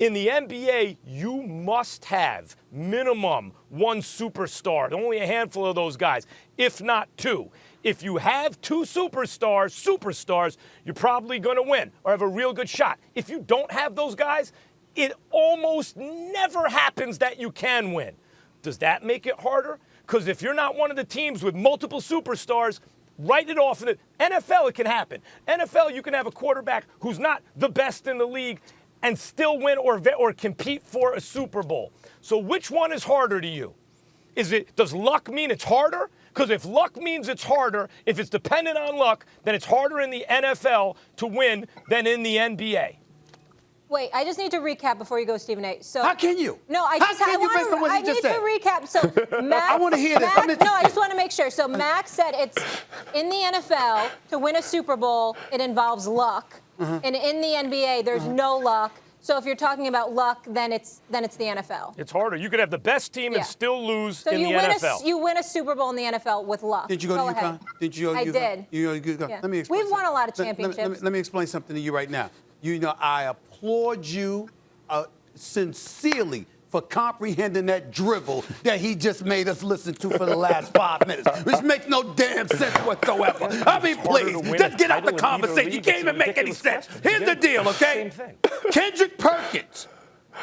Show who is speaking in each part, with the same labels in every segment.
Speaker 1: In the NBA, you must have minimum one superstar. Only a handful of those guys, if not two. If you have two superstars, you're probably going to win or have a real good shot. If you don't have those guys, it almost never happens that you can win. Does that make it harder? Because if you're not one of the teams with multiple superstars, write it off. In the NFL, it can happen. NFL, you can have a quarterback who's not the best in the league and still win or compete for a Super Bowl. So which one is harder to you? Does luck mean it's harder? Because if luck means it's harder, if it's dependent on luck, then it's harder in the NFL to win than in the NBA.
Speaker 2: Wait, I just need to recap before you go, Stephen A. So
Speaker 3: how can you?
Speaker 2: No, I
Speaker 3: need
Speaker 2: to recap. So Max,
Speaker 3: I want to hear this.
Speaker 2: No, I just want to make sure. So Max said it's in the NFL to win a Super Bowl, it involves luck, and in the NBA there's no luck. So if you're talking about luck, then it's the NFL.
Speaker 1: It's harder. You could have the best team and still lose in the NFL.
Speaker 2: You win a Super Bowl in the NFL with luck.
Speaker 3: Did you go to UConn? Did you go to UConn?
Speaker 2: I did.
Speaker 3: You go.
Speaker 2: Yeah.
Speaker 3: Let me explain.
Speaker 2: We've won a lot of championships.
Speaker 3: Let me explain something to you right now. You know, I applaud you sincerely for comprehending that drivel that he just made us listen to for the last 5 minutes, which makes no damn sense whatsoever. I mean, please, just get out the conversation. You can't even make any sense. Here's the deal, okay? Kendrick Perkins,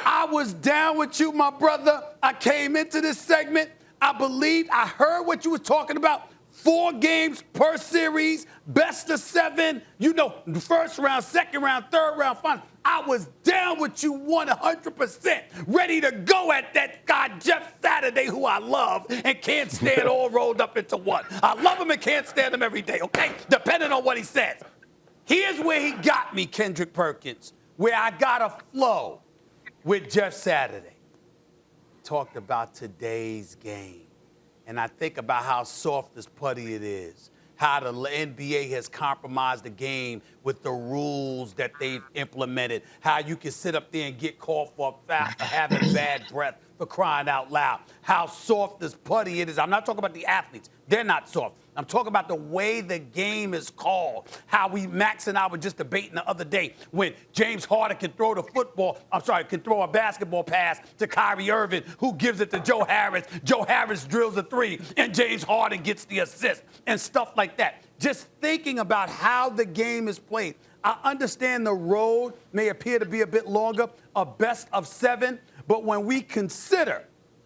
Speaker 3: I was down with you, my brother. I came into this segment. I heard what you were talking about. 4 games per series, best of 7, you know, first round, second round, third round, final. I was down with you 100%, ready to go at that guy, Jeff Saturday, who I love and can't stand all rolled up into one. I love him and can't stand him every day, okay? Depending on what he says. Here's where he got me, Kendrick Perkins, where I got a flow with Jeff Saturday. Talked about today's game. And I think about how soft this putty it is, how the NBA has compromised the game with the rules that they've implemented, how you can sit up there and get called for having bad breath, for crying out loud, how soft this putty it is. I'm not talking about the athletes. They're not soft. I'm talking about the way the game is called, how Max and I were just debating the other day when James Harden can throw can throw a basketball pass to Kyrie Irving, who gives it to Joe Harris. Joe Harris drills a 3, and James Harden gets the assist and stuff like that. Just thinking about how the game is played. I understand the road may appear to be a bit longer, a best of 7, but when we consider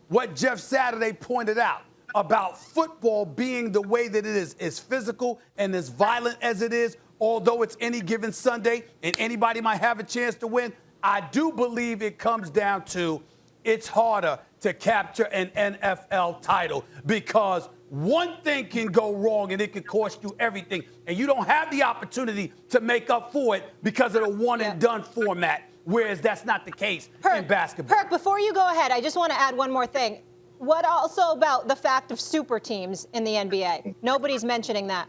Speaker 3: what Jeff Saturday pointed out, about football being the way that it is, as physical and as violent as it is, although it's any given Sunday and anybody might have a chance to win, I do believe it comes down to it's harder to capture an NFL title because one thing can go wrong and it can cost you everything, and you don't have the opportunity to make up for it because of the one-and-done format, whereas that's not the case in basketball.
Speaker 2: Perk, before you go ahead, I just want to add one more thing. What also about the fact of super teams in the NBA? Nobody's mentioning that.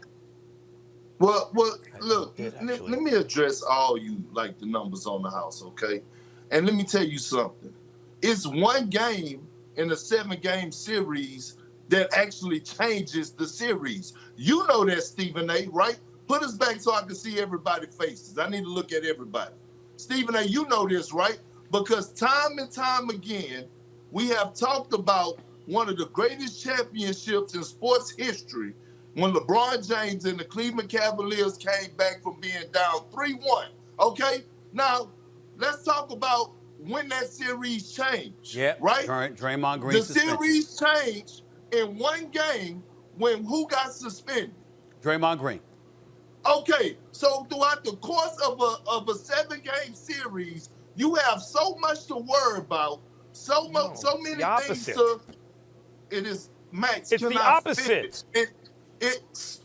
Speaker 4: Well, look, let me address all you, like the numbers on the house, okay? And let me tell you something. It's one game in a 7-game series that actually changes the series. You know that, Stephen A., right? Put us back so I can see everybody's faces. I need to look at everybody. Stephen A., you know this, right? Because time and time again, we have talked about one of the greatest championships in sports history when LeBron James and the Cleveland Cavaliers came back from being down 3-1. Okay? Now, let's talk about when that series changed.
Speaker 3: Yeah,
Speaker 4: right?
Speaker 3: Draymond Green.
Speaker 4: The series changed in one game when who got suspended?
Speaker 3: Draymond Green.
Speaker 4: Okay, so throughout the course of a 7-game series, you have so much to worry about. So many things to. It is, Max.
Speaker 1: It's the opposite.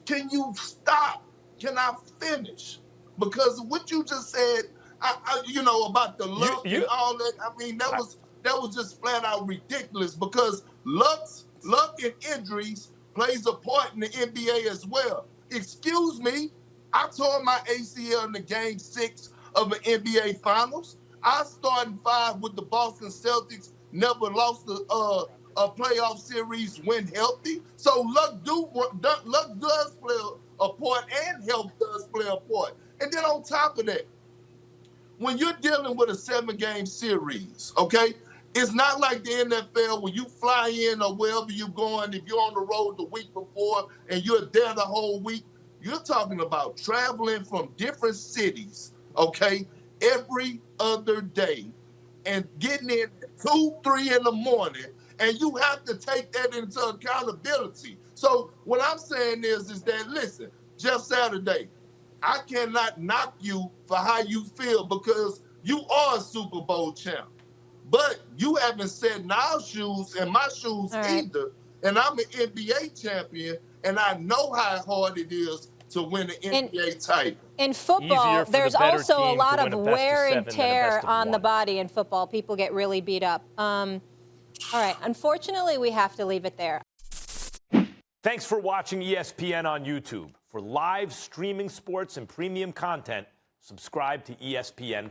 Speaker 4: Can you stop? Can I finish? Because what you just said, about the luck and all that. I mean, that was just flat out ridiculous. Because luck and injuries plays a part in the NBA as well. Excuse me, I tore my ACL in the Game 6 of an NBA Finals. I started 5 with the Boston Celtics, never lost a playoff series when healthy. So luck does play a part and health does play a part. And then on top of that, when you're dealing with a 7-game series, okay, it's not like the NFL where you fly in or wherever you're going. If you're on the road the week before and you're there the whole week, you're talking about traveling from different cities, okay, every other day and getting in 2, 3 in the morning, and you have to take that into accountability. So what I'm saying is that, listen, Jeff Saturday, I cannot knock you for how you feel because you are a Super Bowl champ. But you haven't sat in our shoes and my shoes either. And I'm an NBA champion, and I know how hard it is to win an NBA title.
Speaker 2: In football, there's also a lot of wear and tear on the body in football. People get really beat up. All right, unfortunately, we have to leave it there.
Speaker 1: Thanks for watching ESPN on YouTube. For live streaming sports and premium content, subscribe to ESPN+.